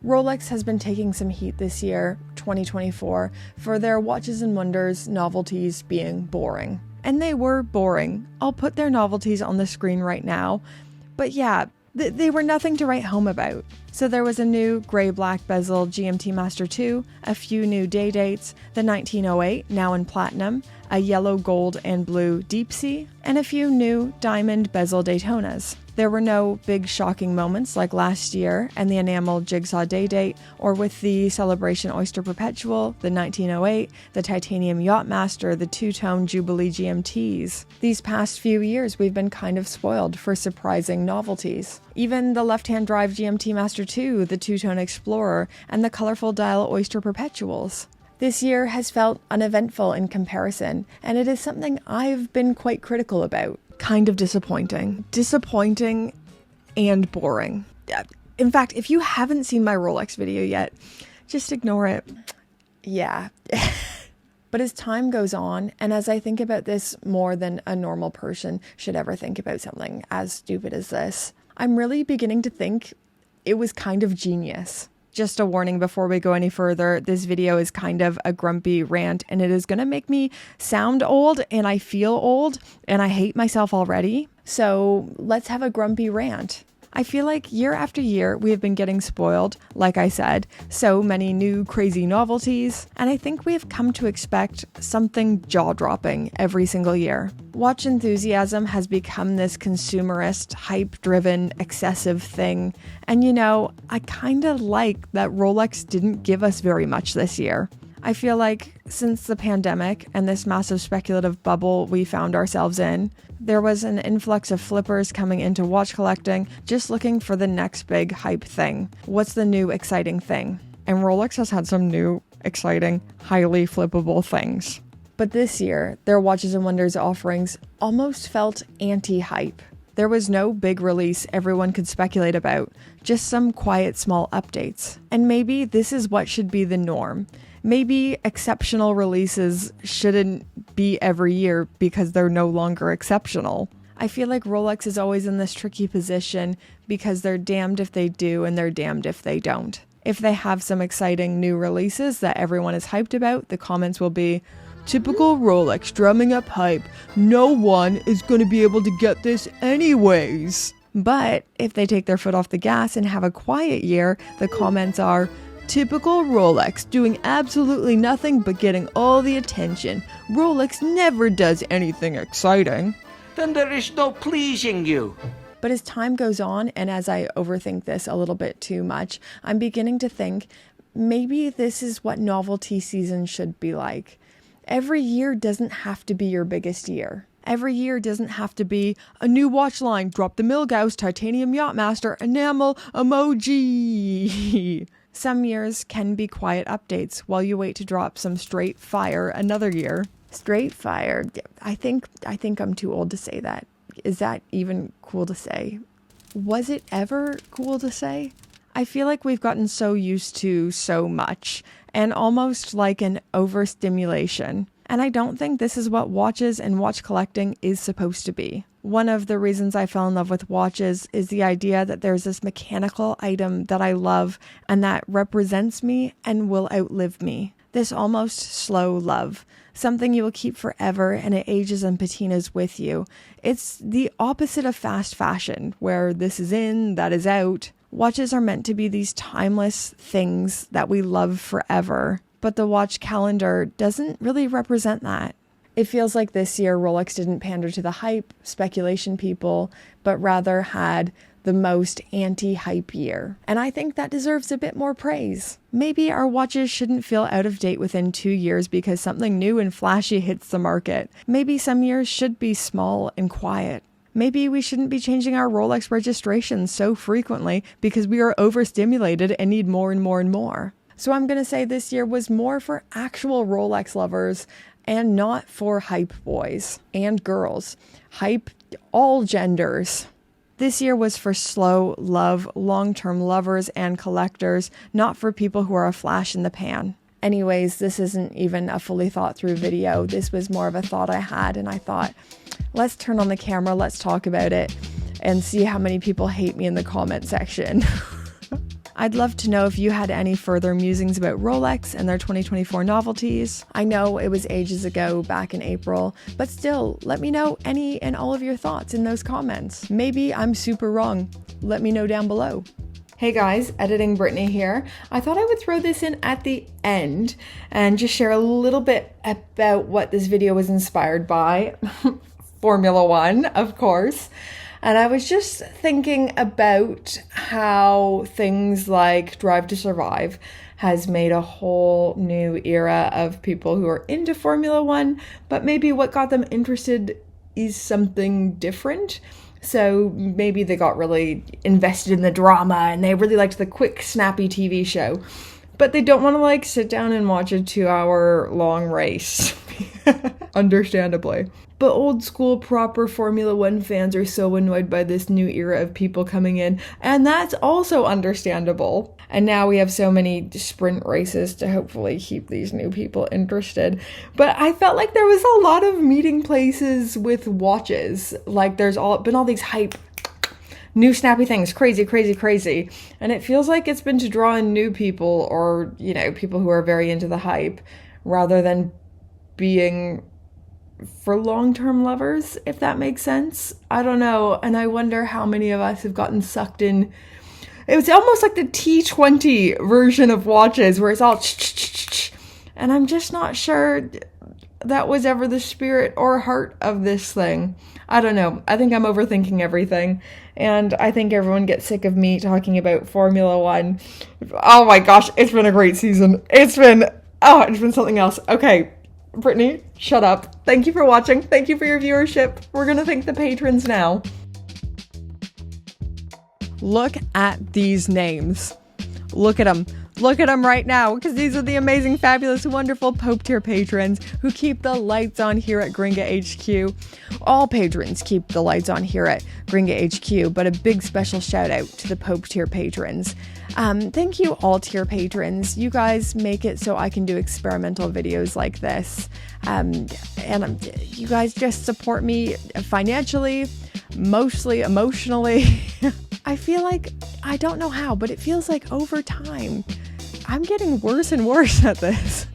Rolex has been taking some heat this year, 2024, for their watches and wonders novelties being boring. And they were boring. I'll put their novelties on the screen right now. But yeah, they were nothing to write home about. So there was a new grey-black bezel GMT Master 2, a few new day dates, the 1908, now in platinum, a yellow, gold, and blue Deep Sea, and a few new diamond bezel Daytonas. There were no big shocking moments like last year and the enamel Jigsaw Day Date, or with the Celebration Oyster Perpetual, the 1908, the Titanium Yachtmaster, the two-tone Jubilee GMTs. These past few years we've been kind of spoiled for surprising novelties. Even the left-hand drive GMT Master 2, the two-tone Explorer, and the colorful dial Oyster Perpetuals. This year has felt uneventful in comparison, and it is something I've been quite critical about. Kind of disappointing. Disappointing and boring. In fact, if you haven't seen my Rolex video yet, just ignore it. Yeah. But as time goes on, and as I think about this more than a normal person should ever think about something as stupid as this, I'm really beginning to think it was kind of genius. Just a warning before we go any further, this video is kind of a grumpy rant and it is going to make me sound old and I feel old and I hate myself already. So let's have a grumpy rant. I feel like year after year we have been getting spoiled, like I said, so many new crazy novelties, and I think we have come to expect something jaw-dropping every single year. Watch enthusiasm has become this consumerist, hype-driven, excessive thing, and I kind of like that Rolex didn't give us very much this year. I feel like since the pandemic and this massive speculative bubble we found ourselves in, there was an influx of flippers coming into watch collecting, just looking for the next big hype thing. What's the new exciting thing? And Rolex has had some new, exciting, highly flippable things. But this year, their Watches and Wonders offerings almost felt anti-hype. There was no big release everyone could speculate about, just some quiet small updates. And maybe this is what should be the norm. Maybe exceptional releases shouldn't be every year because they're no longer exceptional. I feel like Rolex is always in this tricky position because they're damned if they do and they're damned if they don't. If they have some exciting new releases that everyone is hyped about, the comments will be, "Typical Rolex drumming up hype. No one is going to be able to get this anyways." But if they take their foot off the gas and have a quiet year, the comments are, "Typical Rolex, doing absolutely nothing but getting all the attention. Rolex never does anything exciting." Then there is no pleasing you. But as time goes on, and as I overthink this a little bit too much, I'm beginning to think maybe this is what novelty season should be like. Every year doesn't have to be your biggest year. Every year doesn't have to be a new watch line, drop the Milgauss, Titanium Yachtmaster, enamel, emoji. Some years can be quiet updates while you wait to drop some straight fire another year. Straight fire. I think I'm too old to say that. Is that even cool to say? Was it ever cool to say? I feel like we've gotten so used to so much and almost like an overstimulation. And I don't think this is what watches and watch collecting is supposed to be. One of the reasons I fell in love with watches is the idea that there's this mechanical item that I love and that represents me and will outlive me. This almost slow love. Something you will keep forever and it ages and patinas with you. It's the opposite of fast fashion, where this is in, that is out. Watches are meant to be these timeless things that we love forever. But the watch calendar doesn't really represent that. It feels like this year Rolex didn't pander to the hype, speculation people, but rather had the most anti-hype year. And I think that deserves a bit more praise. Maybe our watches shouldn't feel out of date within 2 years because something new and flashy hits the market. Maybe some years should be small and quiet. Maybe we shouldn't be changing our Rolex registrations so frequently because we are overstimulated and need more and more and more. So I'm going to say this year was more for actual Rolex lovers and not for hype boys and girls. Hype all genders. This year was for slow love, long-term lovers and collectors, not for people who are a flash in the pan. Anyways, this isn't even a fully thought through video. This was more of a thought I had, and I thought, let's turn on the camera, let's talk about it, and see how many people hate me in the comment section. I'd love to know if you had any further musings about Rolex and their 2024 novelties. I know it was ages ago, back in April, but still, let me know any and all of your thoughts in those comments. Maybe I'm super wrong. Let me know down below. Hey guys, Editing Brittany here. I thought I would throw this in at the end and just share a little bit about what this video was inspired by. Formula One, of course. And I was just thinking about how things like Drive to Survive has made a whole new era of people who are into Formula One, but maybe what got them interested is something different. So maybe they got really invested in the drama and they really liked the quick, snappy TV show, but they don't want to sit down and watch a 2-hour long race. Understandably. But old school proper Formula One fans are so annoyed by this new era of people coming in, and that's also understandable. And now we have so many sprint races to hopefully keep these new people interested. But I felt like there was a lot of meeting places with watches. There's been all these hype, new snappy things, crazy, crazy, crazy. And it feels like it's been to draw in new people or, people who are very into the hype rather than being for long-term lovers, if that makes sense. I don't know. And I wonder how many of us have gotten sucked in. It was almost like the T20 version of watches where it's all and I'm just not sure that was ever the spirit or heart of this thing. I don't know. I think I'm overthinking everything. And I think everyone gets sick of me talking about Formula One. Oh my gosh, it's been a great season. It's been something else. Okay. Brittany, shut up. Thank you for watching. Thank you for your viewership. We're gonna thank the patrons now. Look at these names. Look at them. Look at them right now, because these are the amazing, fabulous, wonderful Pope tier patrons who keep the lights on here at Gringa HQ. All patrons keep the lights on here at Gringa HQ, but a big special shout out to the Pope tier patrons. Thank you all tier patrons. You guys make it so I can do experimental videos like this. And you guys just support me financially, mostly emotionally. I feel like, I don't know how, but it feels like over time, I'm getting worse and worse at this.